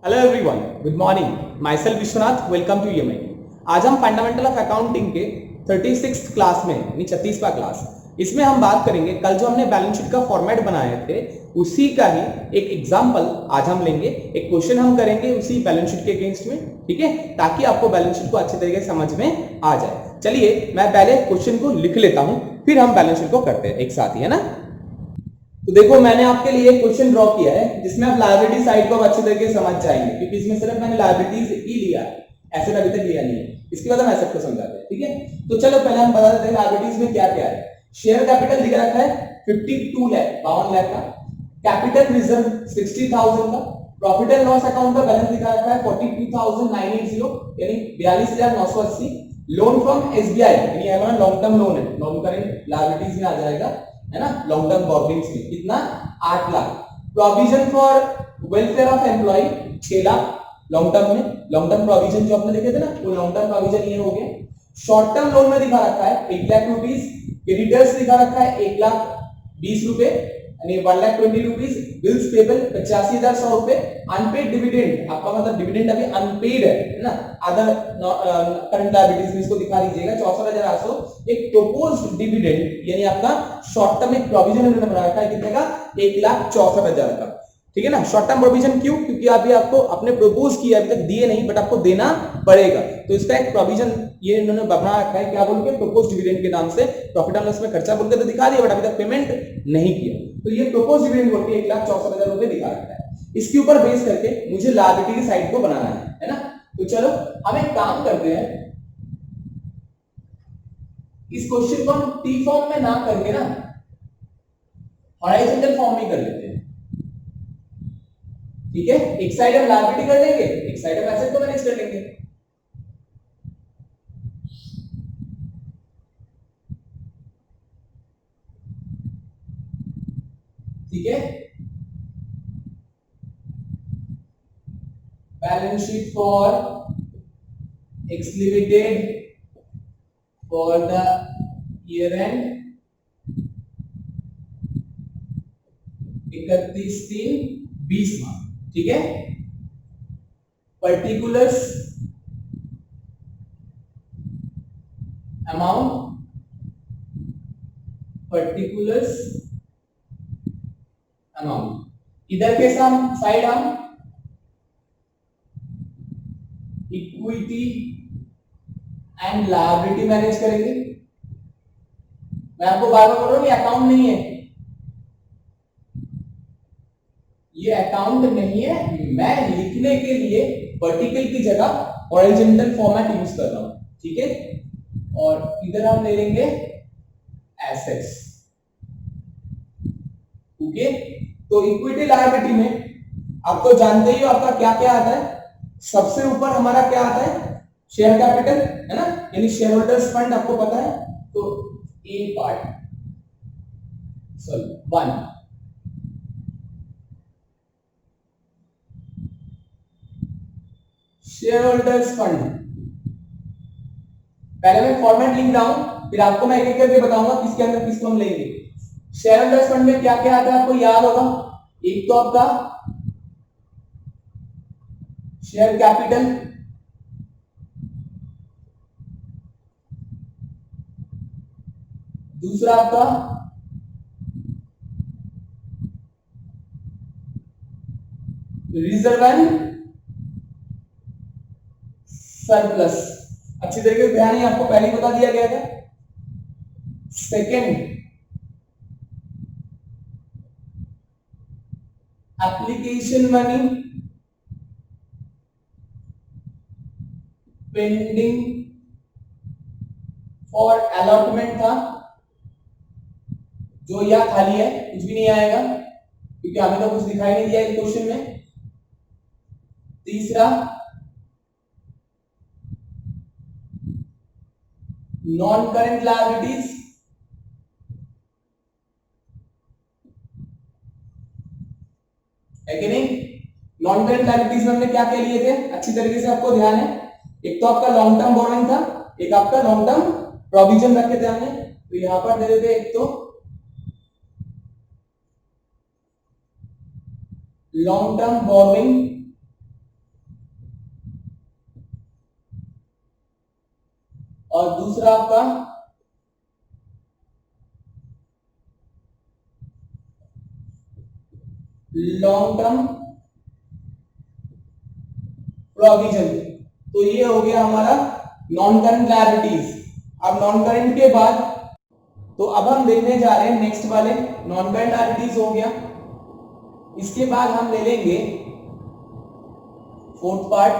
Hello everyone, good morning. Myself Vishwanath, welcome to EMI. आज हम fundamental of accounting के 36th class में यानी 36वां क्लास, इसमें हम बात करेंगे कल जो हमने बैलेंस शीट का फॉर्मेट बनाए थे उसी का ही एक एग्जांपल आज हम लेंगे। एक क्वेश्चन हम करेंगे उसी बैलेंस शीट के अगेंस्ट में, ठीक है, ताकि आपको बैलेंस शीट को अच्छे तरीके से समझ में आ जाए। चलिए मैं पहले क्वेश्चन को लिख लेता हूं, फिर हम बैलेंस शीट को करते हैं एक साथ ही, है ना। तो देखो मैंने आपके लिए एक क्वेश्चन ड्रॉ किया है जिसमें आप लायबिलिटी साइड को अच्छे तरीके से समझ जाएंगे, क्योंकि इसमें सिर्फ मैंने लायबिलिटीज ही लिया है, एसेट अभी तक लिया नहीं है। इसके बाद हम एसेट को समझाते हैं, ठीक है। तो चलो पहले हम बता देते हैं लायबिलिटीज में क्या क्या है। शेयर कैपिटल दिखा रखा है 52 लाख 52 लाख का, कैपिटल रिजर्व 60,000 का, प्रॉफिट एंड लॉस अकाउंट का बैलेंस दिखा रखा है 42,980 यानी 42,980, लोन फ्रॉम एसबीआई यानी हमारा लॉन्ग टर्म लोन है, नॉन करेंट लायबिलिटीज में आ जाएगा, है ना, लॉन्ग टर्म बोरोइंग्स में कितना 8 lakh, provision for welfare of employee 6 lakh long term में, लॉन्ग टर्म प्रोविजन जो आपने देखे थे ना वो लॉन्ग टर्म प्रोविजन ये हो गया। शॉर्ट टर्म लोन में दिखा रखा है 1 लाख रुपीस, क्रेडिटर्स दिखा रखा है 1,20,000 रुपए यानी 1,20,000 रुपीस, बिल्स पेबल 85,100 रुपए, अनपेड डिविडेंड आपका मतलब डिविडेंड अभी अनपेड है ना, अदर करंट लायबिलिटीज में इसको दिखा दीजिएगा 64,800, एक प्रोपोज्ड डिविडेंड यानी आपका शॉर्ट टर्म एक प्रोविजन उन्होंने बना रखा है कितने का 1,64,000 का, ठीक है ना। शॉर्ट टर्म प्रोविजन क्यों, क्योंकि अभी आपको अपने प्रपोज किया अभी तक दिए नहीं बट आपको देना पड़ेगा, तो इसका एक प्रोविजन ये इन्होंने बना रखा है क्या बोल के, प्रपोज डिविडेंड के नाम से। प्रॉफिट एंड लॉस में खर्चा बोल के तो दिखा दिया बट अभी तक पेमेंट नहीं किया, तो ये प्रपोज डिविडेंड बोल के 1,64,000 रुपए दिखा रखा है। इसके ऊपर बेस करके मुझे लायबिलिटी की साइड को बनाना है ना। तो चलो हम एक काम करते हैं, इस क्वेश्चन को हम टी फॉर्म में ना करके ना हॉरिजॉन्टल फॉर्म में कर लेते हैं, ठीक है। एक साइड हम लायबिलिटी कर लेंगे, एक साइड हम एसेट को मैनेज कर लेंगे, ठीक है। Balance sheet for x limited for the year and 31/3/20, ठीक है। पर्टिकुलर्स अमाउंट, पर्टिकुलर्स अमाउंट, इधर के साइड हम इक्विटी एंड लायबिलिटी मैनेज करेंगे। मैं आपको बार बार बोल रहा हूं ये अकाउंट नहीं है, ये अकाउंट नहीं है, मैं लिखने के लिए वर्टिकल की जगह हॉरिजॉन्टल फॉर्मेट यूज कर रहा हूं, ठीक है। और इधर हम ले लेंगे एसेट्स, ओके। तो इक्विटी लायबिलिटी में आपको जानते ही हो आपका क्या क्या आता है। सबसे ऊपर हमारा क्या आता है, शेयर कैपिटल, है ना, यानी शेयर होल्डर्स फंड आपको पता है। तो A part sorry 1, shareholders fund, पहले मैं फॉर्मेट लिख रहा हूं फिर आपको मैं एक एक करके बताऊंगा किसके अंदर किसको हम लेंगे। शेयर होल्डर्स फंड में क्या क्या आता है आपको याद होगा, एक तो आपका शेयर कैपिटल, दूसरा आपका रिजर्व एंड सरप्लस, अच्छी तरीके से ध्यान है आपको पहले ही बता दिया गया था। Second application money pending for allotment था, जो या खाली है कुछ भी नहीं आएगा क्योंकि हमें तो कुछ दिखाई नहीं दिया इस क्वेश्चन में। तीसरा नॉन करेंट लायबिलिटीज, है कि नहीं। नॉन करेंट लायबिलिटीज में हमने क्या क्या लिए थे अच्छी तरीके से आपको ध्यान है, एक तो आपका लॉन्ग टर्म बोरोइंग था, एक आपका लॉन्ग टर्म प्रोविजन रखे थे हमने, तो यहां पर दे देते एक तो लॉन्ग टर्म बोरोइंग और दूसरा आपका लॉन्ग टर्म प्रोविजन। तो ये हो गया हमारा नॉन करंट लायबिलिटीज। अब नॉन करंट के बाद तो अब हम देखने जा रहे हैं नेक्स्ट वाले नॉन करंट लायबिलिटीज हो गया। इसके बाद हम ले लेंगे फोर्थ पार्ट,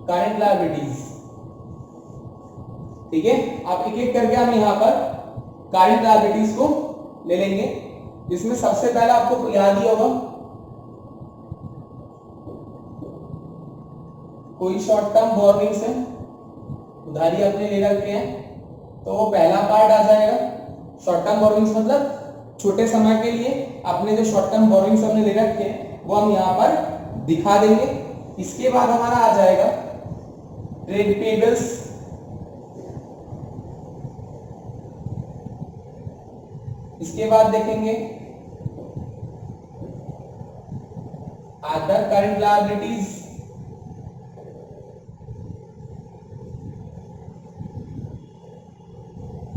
करंट लायबिलिटीज। ठीक है, आप एक एक करके हम यहां पर करंट लायबिलिटीज को ले लेंगे, जिसमें सबसे पहला आपको याद ही होगा कोई शॉर्ट टर्म बोरोइंग्स है, उधारी आपने ले रखे हैं, तो वो पहला पार्ट आ जाएगा। शॉर्ट टर्म बोरोइंग्स मतलब छोटे समय के लिए आपने जो शॉर्ट टर्म बोरोइंग्स हमने ले रखे हैं वो हम यहाँ पर दिखा देंगे। इसके बाद हमारा आ जाएगा ट्रेड पेबल्स, इसके बाद देखेंगे अदर करंट लायबिलिटीज,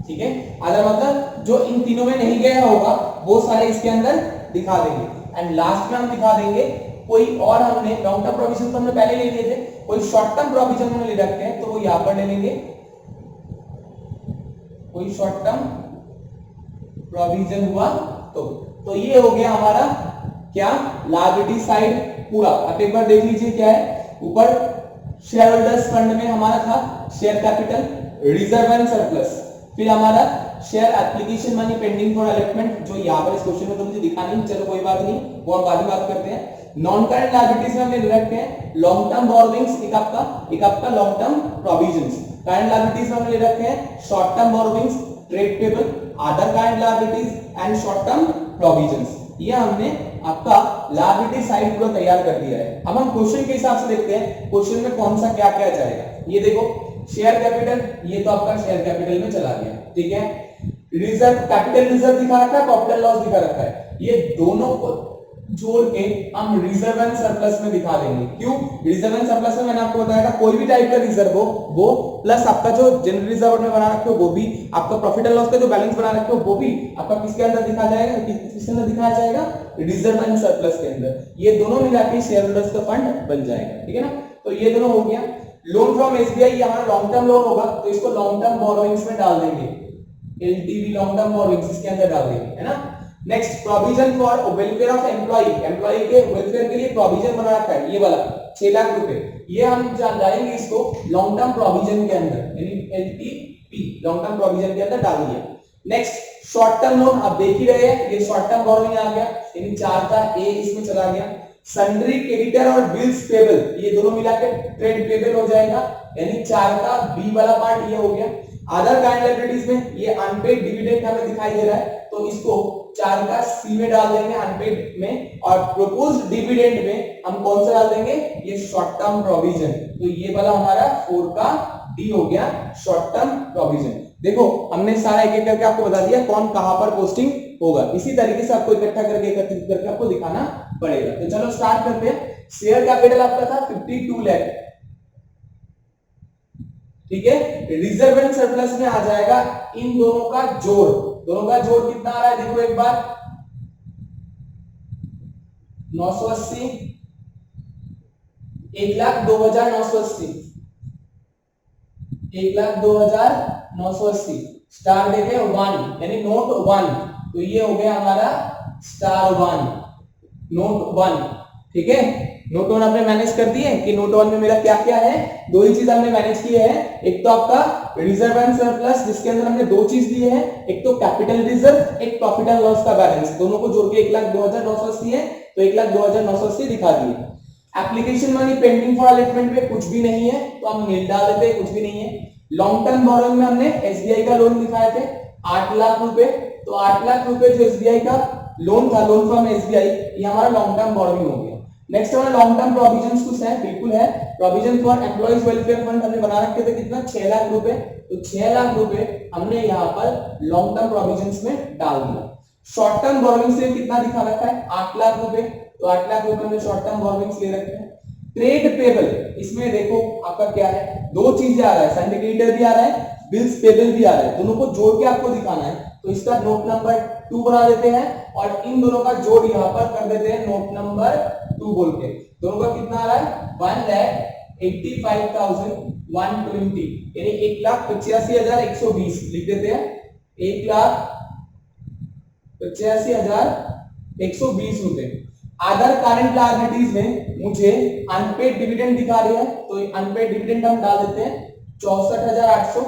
ठीक है। अदर मतलब जो इन तीनों में नहीं गया होगा वो सारे इसके अंदर दिखा देंगे। एंड लास्ट में हम दिखा देंगे कोई और हमने लॉन्ग टर्म प्रोविजन तो हमने पहले ले लिए थे, कोई शॉर्ट टर्म प्रोविजन हमने ले रखे हैं तो वो यहां पर ले लेंगे। कोई शॉर्ट टर्म प्रोविजन हुआ तो ये हो गया हमारा क्या लायबिलिटी साइड पूरा। आप एक बार देख लीजिए क्या है। ऊपर शेयर होल्डर्स फंड में हमारा था share capital, reserve and surplus, फिर हमारा share application money pending for allotment, जो यहाँ पर इस क्वेश्चन में तो मुझे दिखा नहीं, चलो कोई बात नहीं, वो हम बाद में बात करते हैं। नॉन करंट लायबिलिटीज में हमने रखे हैं लॉन्ग टर्म बोरोइंग्स, एक आपका long term provisions. Current liabilities में हमने ले रखे हैं short term borrowings, trade payable, other current liabilities and short term provisions. ये हमने आपका लायबिलिटी साइड पूरा तैयार कर दिया है। अब हम क्वेश्चन के हिसाब से देखते हैं क्वेश्चन में कौन सा क्या क्या जाएगा। ये देखो शेयर कैपिटल, ये तो आपका शेयर कैपिटल में चला गया, ठीक है। रिजर्व कैपिटल रिजर्व दिखा रखा है, प्रॉफिट लॉस दिखा रखा है, ये दोनों को जोड़ के हम रिजर्व एंड सरप्लस में दिखा देंगे। क्यों? रिजर्व एंड सरप्लस में मैंने आपको बताया था कोई भी टाइप का रिजर्व हो वो प्लस आपका जो जनरल रिजर्व में बना रखे हो वो भी, आपका प्रॉफिट एंड लॉस का जो बैलेंस बना रखे हो वो भी आपका किसके अंदर दिखा जाएगा, किसके अंदर दिखाया जाएगा, रिजर्व एंड सरप्लस के अंदर। ये दोनों मिला के शेयर होल्डर्स का फंड बन जाएगा, ठीक है ना। तो ये दोनों हो गया। लोन फ्रॉम एसबीआई, ये हमारा लॉन्ग टर्म लोन होगा तो इसको लॉन्ग टर्म बोरोइंग्स में डाल देंगे, एलटीवी लॉन्ग टर्म बोरोइंग्स इसके अंदर डाल देंगे, है ना। Next provision for welfare of employee, employee के वेलफेयर के लिए प्रोविजन बना रखा है ये वाला 6 लाख रुपए, ये हम जाएंगे इसको लॉन्ग टर्म प्रोविजन के अंदर, यानी एलटीपी लॉन्ग टर्म प्रोविजन के अंदर डाल दिया। नेक्स्ट शॉर्ट टर्म लोन, आप देख ही रहे हैं ये शॉर्ट टर्म बोरोइंग आ गया, यानी 4 का ए इसमें चला गया। सन्ड्री क्रेडिटर और बिल्स पेबल, ये दोनों मिला के ट्रेड पेबल हो जाएगा, यानी 4 का बी वाला पार्ट ये हो गया। अदर करंट लायबिलिटीज में ये अनपेड डिविडेंड हमें दिखाई दे रहा है तो इसको 4 का सी में डाल देंगे अनपेड में, और प्रोपोज्ड डिविडेंड में हम कौन सा डाल देंगे, ये शॉर्ट टर्म प्रोविजन, तो ये वाला हमारा 4 का डी हो गया शॉर्ट टर्म प्रोविजन। देखो हमने सारा एक एक करके आपको बता दिया कौन कहां पर पोस्टिंग होगा, इसी तरीके से आपको इकट्ठा करके एकत्रित करके आपको दिखाना पड़ेगा। तो चलो स्टार्ट करते हैं। शेयर कैपिटल आपका था 52 लाख, ठीक है। रिजर्व एंड सरप्लस में आ जाएगा इन दोनों का जोड़, दोनों का जोड़ कितना आ रहा है देखो एक बार, 980, 1,02,980, 1,02,980, स्टार देखे 1 यानी नोट 1, तो ये हो गया हमारा स्टार 1, नोट 1, ठीक है। नोट 1 आपने मैनेज कर दिए कि नोट 1 में मेरा क्या क्या है, दो ही चीज हमने मैनेज किए हैं, एक तो आपका रिजर्व एंड सरप्लस जिसके अंदर हमने दो चीज दिए हैं, एक तो कैपिटल रिजर्व, एक प्रॉफिट एंड लॉस का बैलेंस, दोनों को जोड़ के 1,02,980 है तो 1,02,980 दिखा दिए। Application money pending for allotment में कुछ भी नहीं है तो हम नील डाल देते हैं, कुछ भी नहीं है। लॉन्ग टर्म बोरोइंग में हमने एसबीआई का लोन दिखाए थे 8 लाख रुपए, तो 8 लाख रुपए जो एसबीआई का लोन था, लोन फ्रॉम एसबीआई, ये हमारा लॉन्ग टर्म बोरोइंग हो गया। नेक्स्ट हमारा लॉन्ग टर्म प्रोविजंस कुछ है, बिल्कुल है। Provision for employees welfare fund हमने बना रखे थे कितना, 6 लाख रुपए, तो 6 लाख रुपए हमने यहाँ पर लॉन्ग टर्म प्रोविजंस में डाल दिया। शॉर्ट टर्म बोरोइंग से कितना दिखा रखा है 8 लाख रुपए, तो 8 लाख रुपए हमने शॉर्ट टर्म बोरोइंग्स ले रखे हैं। ट्रेड पेबल, इसमें देखो आपका क्या है, दो चीजें आ रहा है, सिंडिकेटर भी आ रहा है, बिल्स पेबल भी आ रहा है, दोनों को जोड़ के आपको दिखाना है। तो इसका नोट नंबर 2 बना देते हैं और इन दोनों का जोड़ यहाँ पर कर देते हैं नोट नंबर 2 बोल के। दोनों का कितना आ रहा है 1,85,120, यानी 1,85,120 लिख देते हैं, 1,85,120 रुपए। अदर करंट लायबिलिटीज में मुझे अनपेड डिविडेंड दिखा रही है, तो अनपेड डिविडेंड हम डाल देते हैं 64,800,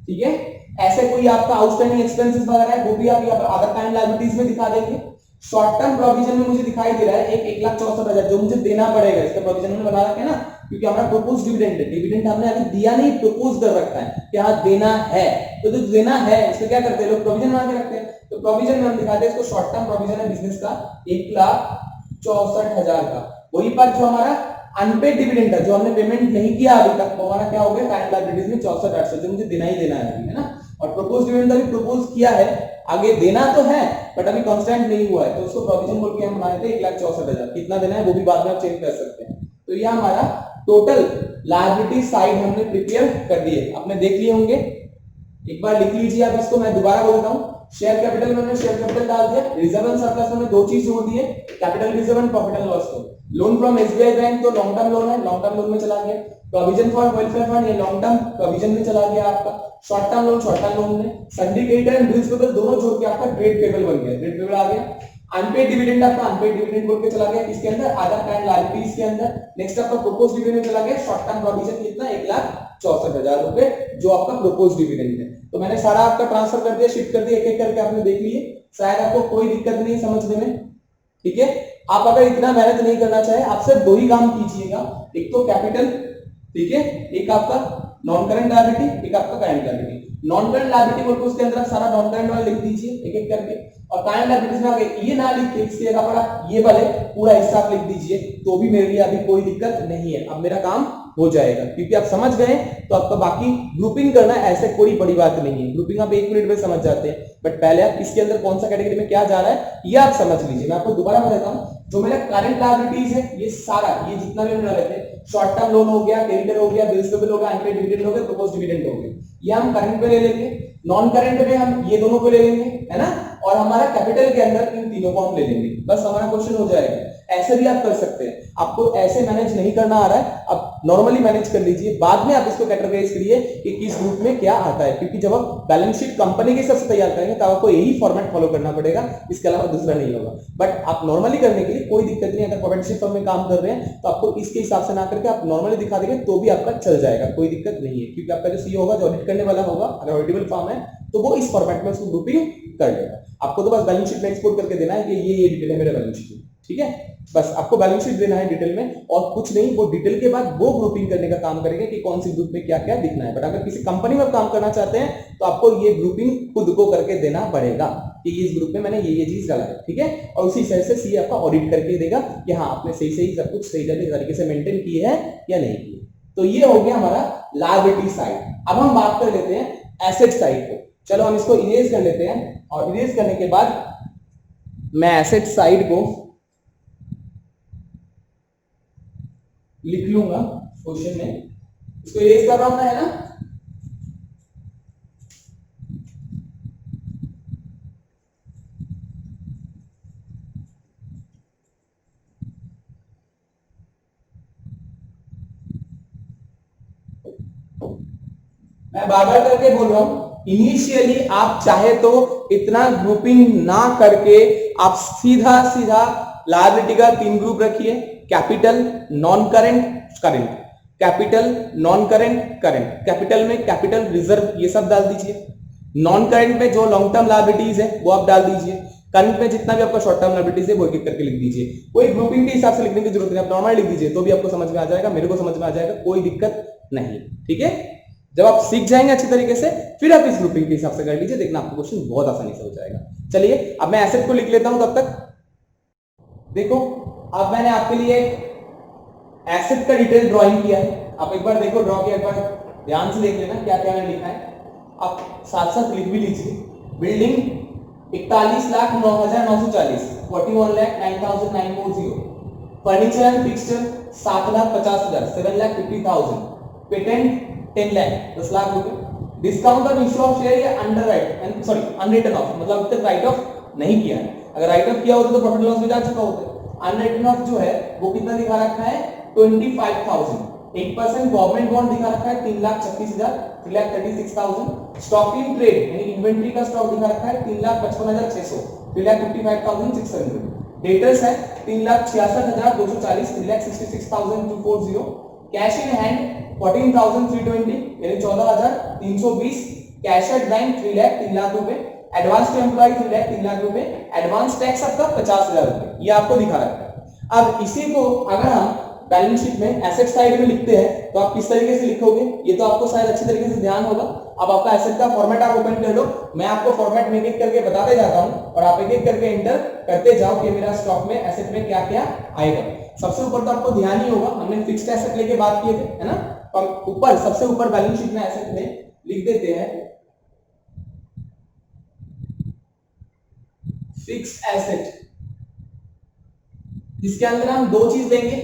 ठीक है। ऐसे कोई आपका आउटस्टैंडिंग एक्सपेंसेस वगैरह है वो भी आप यहाँ पर अदर करंट लायबिलिटीज में दिखा देंगे। शॉर्ट टर्म प्रोविजन में मुझे दिखाई दे रहा है 1,64,000 जो मुझे देना पड़ेगा, इसका प्रोविजन मैंने बना रखा है ना, क्योंकि हमारा प्रोपोज डिविडेंड है, डिविडेंड हमने अभी दिया नहीं, प्रपोज कर रखा है कि हाँ देना है, तो जो देना है उसमें क्या करते हैं लोग प्रोविजन बना के रखते हैं। तो प्रोविजन में हम दिखाते हैं इसको शॉर्ट टर्म प्रोविजन है बिजनेस का 1,64,000 का। वही पर जो हमारा अनपेड डिविडेंड है जो हमने पेमेंट नहीं किया अभी तक, वो हमारा क्या हो गया करंट लायबिलिटीज में 64,800 जो मुझे देना ही देना है ना। और प्रपोज डिविडेंड अभी प्रपोज किया है, आगे देना तो है बट अभी कांस्टेंट नहीं हुआ है, तो उसको प्रोविजन बोल के हम बनाए थे 1,64,000। कितना देना है वो भी बाद में आप चेक कर सकते हैं। तो ये हमारा टोटल लायबिलिटी साइड हमने प्रिपेयर कर दिए, आपने देख लिए होंगे, एक बार लिख लीजिए आप इसको, मैं दोबारा बोलता हूँ। शेयर कैपिटल में शेयर कैपिटल डाल दिया, रिजर्व एंड सरप्लस में दो चीज जोड़ दिए, capital reserve and profit and loss को। लोन फ्रॉम एसबीआई बैंक तो लॉन्ग टर्म लोन है, लॉन्ग टर्म लोन में चला गया। प्रोविजन फॉर वेलफेयर फंड ये लॉन्ग टर्म प्रोविजन में चला गया आपका। Short term loan short term loan में, सिंडिकेटर एंड बिल्स पेबल दोनों जोड़ के आपका ट्रेड पेबल बन गया, ट्रेड पेबल आ गया। अनपेड डिविडेंड आपका अनपेड डिविडेंड बोल के चला गया किसके अंदर, अदर करंट लायबिलिटीज के अंदर। नेक्स्ट आपका प्रोपोज डिविडेंड चला गया शॉर्ट टर्म प्रोविजन कितना 1,64,000 रुपए जो आपका प्रोपोज डिविडेंड है। तो मैंने सारा आपका ट्रांसफर कर दिया, शिफ्ट कर दिया, एक एक करके आपने देख लिए, शायद आपको कोई दिक्कत नहीं समझने में, ठीक है। आप अगर इतना मेहनत नहीं करना चाहे आप सिर्फ दो ही काम कीजिएगा, एक तो कैपिटल, ठीक है, एक आपका नॉन करंट लायबिलिटी, एक आपका current liability. Non current liability बोल के उसके अंदर सारा नॉन करंट वाला लिख दीजिए एक एक करके, और करंट लायबिलिटीज में आगे ये ना लिख के इसके जगह पर ये वाले पूरा हिस्सा लिख दीजिए, तो भी मेरे लिए अभी कोई दिक्कत नहीं है, अब मेरा काम हो जाएगा क्योंकि आप समझ गए। तो आपका बाकी ग्रुपिंग करना ऐसे कोई बड़ी बात नहीं है, ग्रुपिंग आप 1 मिनट में समझ जाते हैं, बट पहले आप इसके अंदर कौन सा कैटेगरी में क्या जा रहा है ये आप समझ लीजिए। मैं आपको दोबारा बताता हूँ, जो मेरा करंट लायबिलिटीज है ये सारा, ये जितना भी हमने रखे थे, शॉर्ट टर्म लोन हो गया, क्रेडिटर हो गया, बिल्स पेबल हो गया, अनपेड डिविडेंड हो गया, प्रपोज डिविडेंड हो गया, ये हम करंट पे ले लेंगे। नॉन करंट पे हम ये दोनों को ले लेंगे, है ना, और हमारा कैपिटल के अंदर इन तीनों को हम ले लेंगे, बस हमारा क्वेश्चन हो जाएगा। ऐसे भी आप कर सकते हैं, आपको ऐसे मैनेज नहीं करना आ रहा है आप नॉर्मली मैनेज कर लीजिए, बाद में आप इसको कैटेगराइज करिए कि किस ग्रुप में क्या आता है, क्योंकि जब आप बैलेंस शीट कंपनी के हिसाब से तैयार करेंगे तो आपको यही फॉर्मेट फॉलो करना पड़ेगा, इसके अलावा दूसरा नहीं होगा। बट आप नॉर्मली करने के लिए कोई दिक्कत नहीं, अगर प्रोफेशनल फर्म में काम कर रहे हैं तो आपको इसके हिसाब से ना करके आप नॉर्मली दिखा देंगे तो भी आपका चल जाएगा, कोई दिक्कत नहीं है, क्योंकि आपका जो सीईओ होगा जो ऑडिट करने वाला होगा, अगर ऑडिटेबल फर्म है तो वो इस फॉर्मेट में उसको ग्रुपिंग कर लेगा। आपको तो बस बैलेंस शीट में एक्सपोर्ट करके देना है कि ये डिटेल है मेरे बैलेंस शीट में, ठीक है, बस आपको बैलेंस शीट देना है डिटेल में और कुछ नहीं। वो डिटेल के बाद वो ग्रुपिंग करने का काम करेंगे कि कौन सी ग्रुप में क्या क्या दिखना है। बट अगर किसी कंपनी में काम करना चाहते हैं तो आपको ये ग्रुपिंग खुद को करके देना पड़ेगा कि इस ग्रुप में मैंने ये चीज डाला है, ठीक है, और उसी हिसाब से सी आपका ऑडिट करके देगा कि हाँ आपने सही सही सब कुछ सही तरीके से मेंटेन की है या नहीं की। तो ये हो गया हमारा लायबिलिटी साइड। अब हम बात कर लेते हैं एसेट साइड को। चलो हम इसको इरेज कर लेते हैं, और इरेज करने के बाद मैं एसेट साइड को लिख लूंगा क्वेश्चन में, इसको इरेज कर रहा हूं है ना। मैं बार बार करके बोल रहा हूं, इनिशियली आप चाहे तो इतना ग्रुपिंग ना करके आप सीधा सीधा लायबिलिटी का 3 ग्रुप रखिए, capital, non current, current, capital, non current, current. Capital में कैपिटल रिजर्व ये सब डाल दीजिए, नॉन करंट में जो लॉन्ग टर्म लायबिलिटीज है वो आप डाल दीजिए, करंट में जितना भी आपका शॉर्ट टर्म लायबिलिटीज है वो एक करके लिख दीजिए। कोई ग्रुपिंग के हिसाब से लिखने की जरूरत नहीं, आप नॉर्मल लिख दीजिए तो भी आपको समझ में आ जाएगा, मेरे को समझ में आ जाएगा, कोई दिक्कत नहीं, ठीक है। जब आप सीख जाएंगे अच्छी तरीके से फिर आप इस ग्रुपिंग के हिसाब से कर लीजिए, देखना आपको क्वेश्चन बहुत आसानी से हो जाएगा। चलिए अब मैं एसेट को लिख लेता हूं, तब तक देखो अब मैंने आपके लिए एसेट का डिटेल ड्राइंग किया है, आप एक बार देखो ड्रॉ किया, एक बार ध्यान से देख लेना क्या क्या मैंने लिखा है, आप साथ साथ लिख भी लीजिए। Building 41,09,940, 41,09,940, furniture and fixture 7,50,000, 7,50,000, patent 10 lakh, 10 lakh रुपए, discount on issue of share या अनरिटन ऑफ, मतलब अब तक राइट ऑफ नहीं किया है, अगर राइट ऑफ किया होता तो प्रॉफिट लॉस में जा चुका होता। अनरिटन ऑफ जो है वो कितना दिखा रखा है 25,000, 8% गवर्नमेंट बॉन्ड दिखा रखा है 3,36,000, 3,36,000, स्टॉक इन ट्रेड यानी इन्वेंट्री का स्टॉक दिखा रखा है 3,55,600, 3,55,600, डेटर्स है 3,66,240, 3,66,240, कैश इन हैंड 14,320 यानी 14,320, cash at bank 3 lakh, 3 lakh रुपए, advance to employ 3 lakh, 3 lakh रुपए, एडवांस टैक्स आपका 50,000 रुपए, ये आपको दिखा रखा है। अब इसी को अगर हम बैलेंस शीट में एसेट साइड में लिखते हैं तो आप किस तरीके से लिखोगे, ये तो आपको शायद अच्छी तरीके से ध्यान होगा। अब आपका एसेट का फॉर्मेट आप ओपन कर लो, मैं आपको फॉर्मेट में एक-एक करके बताते जाता हूं और आप एक-एक करके एंटर करते जाओ कि मेरा स्टॉक में एसेट में क्या-क्या आएगा। सबसे ऊपर तो आपको ध्यान ही होगा, हमने फिक्स्ड एसेट लेके बात किए थे, है ना। तो ऊपर सबसे ऊपर बैलेंस शीट में एसेट में लिख देते हैं फिक्स्ड एसेट, जिसके अंदर हम दो चीज देंगे,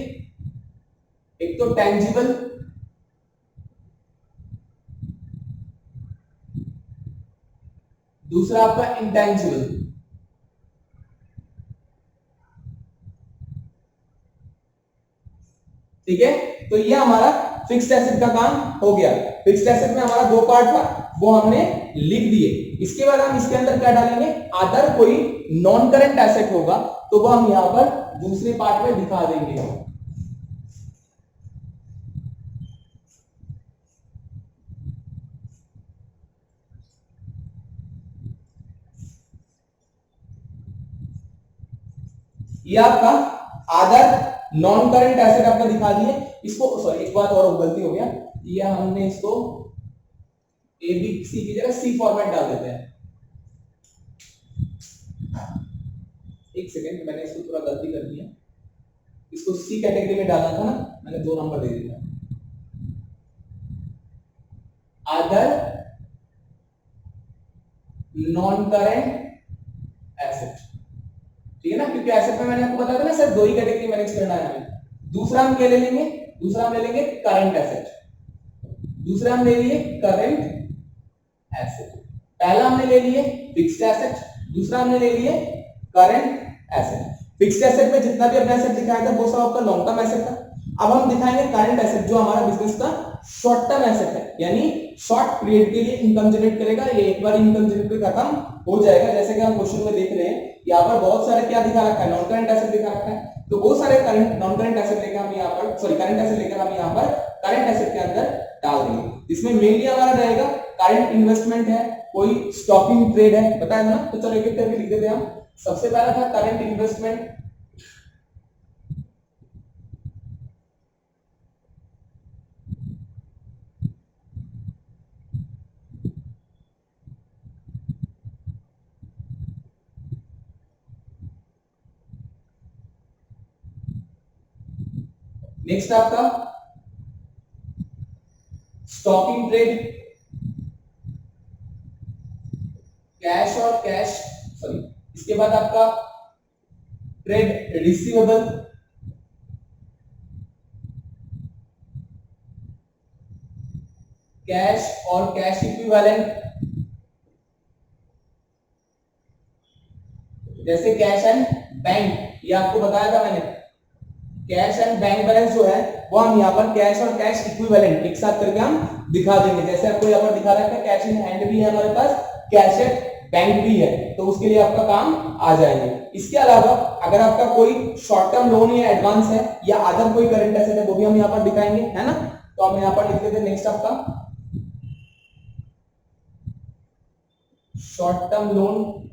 एक तो टेंजिबल, दूसरा आपका इंटेंजिबल। ठीक है, तो ये हमारा फिक्स्ड एसेट का काम हो गया। फिक्स्ड एसेट में हमारा दो पार्ट था, वो हमने लिख दिए। इसके बाद हम इसके अंदर क्या डालेंगे, अदर कोई नॉन करंट एसेट होगा तो वो हम यहां पर दूसरे पार्ट में दिखा देंगे। ये आपका अदर नॉन करंट एसेट आपका दिखा दिए। इसको सॉरी एक बात और गलती हो गया, ये हमने इसको ए बी सी की जगह सी फॉर्मेट डाल देते हैं। एक सेकेंड, मैंने इसको थोड़ा गलती कर दी है, इसको सी कैटेगरी में डालना था ना, मैंने 2 नंबर दे दिया। अदर नॉन करंट एसेट, ठीक है ना, क्योंकि एसेट में मैंने आपको बताया था ना सर 2 ही कैटेगरी मैनेज करना है हमें। दूसरा हम क्या ले लेंगे, दूसरा हम ले लेंगे करंट एसेट, दूसरा हम ले लिए करंट एसेट। पहला हमने ले लिए फिक्स्ड एसेट, दूसरा हमने ले लिए करंट एसेट। फिक्स्ड एसेट में जितना भी अपना एसेट दिखाया था वो सब आपका लॉन्ग टर्म एसेट था। अब हम दिखाएंगे करंट एसेट जो हमारा बिजनेस का शॉर्ट टर्म एसेट है, यानी शॉर्ट पीरियड के लिए इनकम जनरेट करेगा। ये एक बार इनकम जनरेट खत्म हो जाएगा। जैसे कि हम क्वेश्चन में देख रहे हैं, यहाँ पर बहुत सारे क्या दिखा रखा है, नॉन करंट एसेट दिखा रखा है। तो वो सारे करंट नॉन करंट एसेट लेकर हम यहाँ पर करंट एसेट लेकर हम यहाँ पर करंट एसेट के अंदर डाल देंगे। इसमें मेनली हमारा रहेगा करंट इन्वेस्टमेंट है, कोई स्टॉकिंग ट्रेड है, बताया था ना। तो चलो एक एक करके लिख देते हैं हम। सबसे पहला था करंट इन्वेस्टमेंट, नेक्स्ट आपका स्टॉकिंग ट्रेड, कैश और कैश सॉरी, इसके बाद आपका ट्रेड रिसीवेबल, कैश और कैश इक्विवेलेंट, जैसे कैश एंड बैंक, ये आपको बताया था मैंने। कैश एंड बैंक बैलेंस जो है वो हम यहाँ पर कैश और कैश इक्विवेलेंट एक साथ करके हम दिखा देंगे। जैसे आपको यहाँ पर दिखा रहा है कैश इन हैंड भी है हमारे पास, कैश एट बैंक भी है, तो उसके लिए आपका काम आ जाएंगे। इसके अलावा अगर आपका कोई शॉर्ट टर्म लोन या एडवांस है या अदर कोई करंट एसेट है वो भी हम यहाँ पर दिखाएंगे, है ना। तो हम यहाँ पर लिख देते हैं नेक्स्ट आपका शॉर्ट टर्म लोन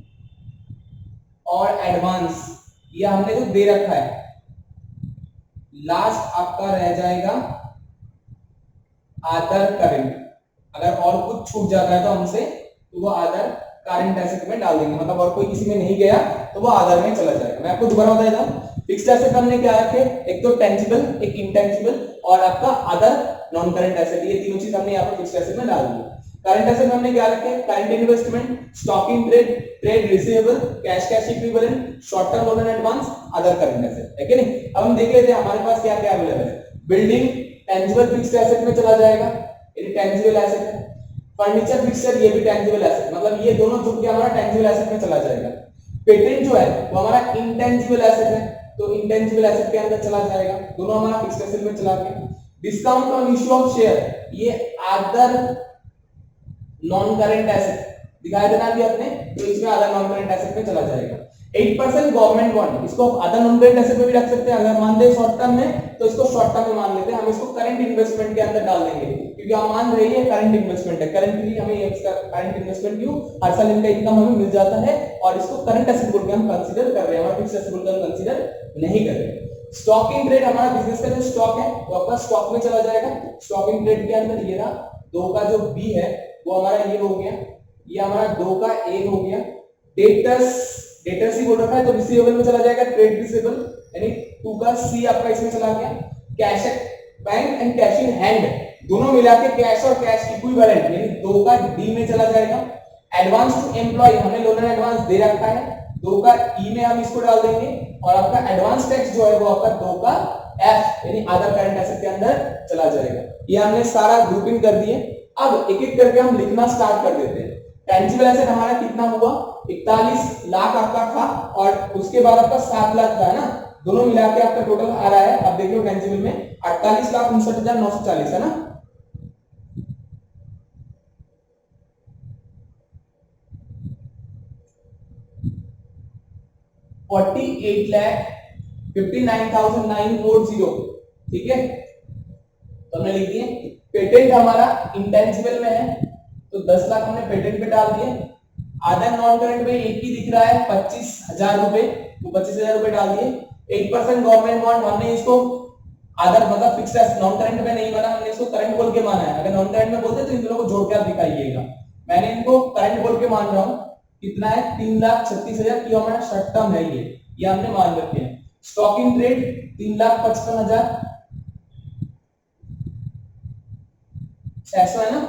और एडवांस, ये हमने जो दे रखा है। लास्ट आपका रह जाएगा अदर करंट, अगर और कुछ छूट जाता है तो हमसे तो वो अदर करंट एसेट में डाल देंगे, मतलब और कोई किसी में नहीं गया तो वो अदर में चला जाएगा। मैं आपको दोबारा बता देता हूं, फिक्स्ड एसेट हमने क्या रखे, एक तो टेंजिबल, एक इंटेंजिबल और आपका अदर नॉन करंट एसेट, ये तीनों चीज हमने यहाँ पर फिक्स्ड एसेट में डाल दी। करंट एसेट में हमने क्या रखे, current investment, stocking trade, trade receivable, cash cash equivalent, short term loan and advance, other current asset, है कि नहीं। अब हम देख लेते हैं हमारे पास क्या क्या अवेलेबल है। बिल्डिंग टेंजिबल फिक्स्ड एसेट में चला जाएगा, ये टेंजिबल एसेट है। फर्नीचर फिक्सचर ये भी टेंजिबल एसेट, मतलब ये दोनों जुड़ के हमारा टेंजिबल एसेट में चला जाएगा। पेटेंट जो है वो हमारा इंटेंजिबल एसेट है, तो इंटेंजिबल एसेट के अंदर चला जाएगा, दोनों हमारा फिक्स्ड एसेट में चला गया। Discount on issue of share ये अदर नॉन करंट एसेट दिखाया देना भी अपने, तो इसमें अदर नॉन करंट एसेट में चला जाएगा। 8% गवर्नमेंट बॉन्ड, इसको अदर नॉन करंट एसेट में भी रख सकते हैं, अगर मानते हैं शॉर्ट टर्म में तो इसको शॉर्ट टर्म में मान लेते हैं, हम इसको करंट इन्वेस्टमेंट के अंदर डाल देंगे, क्योंकि हम मान रहे हैं करंट इन्वेस्टमेंट है, करंटली हमें इसका करंट इन्वेस्टमेंट क्यों, हर साल इनका इनकम हमें मिल जाता है और इसको करंट एसेट बोल के हम कंसीडर कर रहे हैं, हमारा फिक्स्ड एसेट बोल के हम कंसीडर नहीं कर रहे। स्टॉकिंग ट्रेड हमारा बिजनेस का जो स्टॉक है वो आपका स्टॉक में चला जाएगा। स्टॉकिंग ट्रेड के अंदर ये रहा, 2 का जो बी है वो हमारा ये हो गया, ये हमारा 2 का ए हो गया। डेटर्स ही बोल रखा है तो रिसीवेबल में चला जाएगा, ट्रेड रिसीवेबल, यानी 2 का सी आपका इसमें चला गया। Cash bank and cash in hand दोनों मिला के कैश और कैश इक्विवेलेंट यानी 2 का डी में चला जाएगा। एडवांस टू एम्प्लॉय हमने लोन एडवांस दे रखा है, 2 का ई में हम इसको डाल देंगे और आपका एडवांस टैक्स जो है वो आपका 2 का एफ यानी अदर करंट एसेट के अंदर चला जाएगा। ये हमने सारा ग्रुपिंग कर दिए। अब एक एक करके हम लिखना स्टार्ट कर देते हैं। टेंजिबल एसेट हमारा कितना हुआ, 41 लाख आपका था और उसके बाद आपका 7 लाख था, है ना, दोनों मिला के आपका टोटल आ रहा है। अब देखिए टेंजिबल में 48,59,940 है ना, $48,59,940, ठीक है, तो हमने लिख दिए। पेटेंट हमारा इंटेंजिबल में है तो 10 लाख हमने पेटेंट पे डाल दिए। अदर नॉन करंट में एक ही दिख रहा है 25,000 रुपए, तो 25,000 रुपए डाल दिए। 8% गवर्नमेंट बॉन्ड हमने इसको अदर मतलब फिक्स्ड नॉन करंट में नहीं माना, हमने इसको करंट बोल के माना है। अगर नॉन करंट में बोलते तो इन दोनों को जोड़ के आप दिखाइएगा, मैंने इनको करंट बोल के मान रहा हूं। कितना है, 3,36,000 की हमारा शॉर्ट टर्म है, ये हमने मान रखे हैं। स्टॉकिंग ट्रेड 3,55,600 है ना।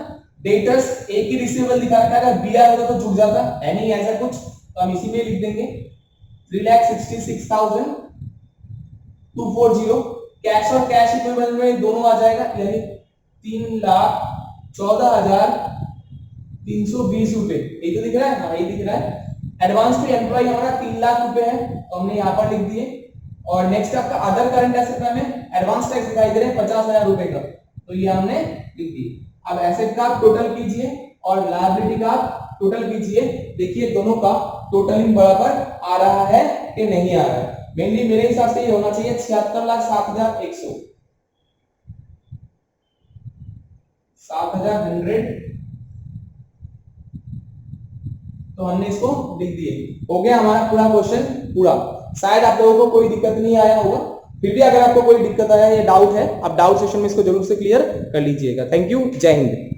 डेटर्स एक ही रिसीवेबल दिखा रखा है, अगर बीआर होता तो जुड़ जाता है नहीं ऐसा कुछ, तो हम इसी में लिख देंगे 3,66,240। कैश और कैश इक्विवेलेंट में दोनों आ जाएगा, यानी 3,14,320 रुपए, ये तो दिख रहा है, हाँ ये दिख रहा है। एडवांस टू एम्प्लॉय हमारा 3 लाख रुपए है, तो हमने यहाँ पर लिख दिए। और नेक्स्ट आपका अदर करंट एसेट में हमें एडवांस टैक्स दिखाई दे रहे हैं 50,000 रुपए का, तो ये हमने लिख दिए। अब एसेट का टोटल कीजिए और लायबिलिटी का टोटल कीजिए, देखिए दोनों का टोटलिंग बराबर आ रहा है कि नहीं आ रहा है। मेनली मेरे हिसाब से ये होना चाहिए 76,07,100, 7,100, तो हमने इसको लिख दिए। हो गया हमारा पूरा क्वेश्चन पूरा। शायद आप लोगों को कोई दिक्कत नहीं आया होगा, फिर भी अगर आपको कोई दिक्कत आया या डाउट है, आप डाउट सेशन में इसको जरूर से क्लियर कर लीजिएगा। थैंक यू, जय हिंद।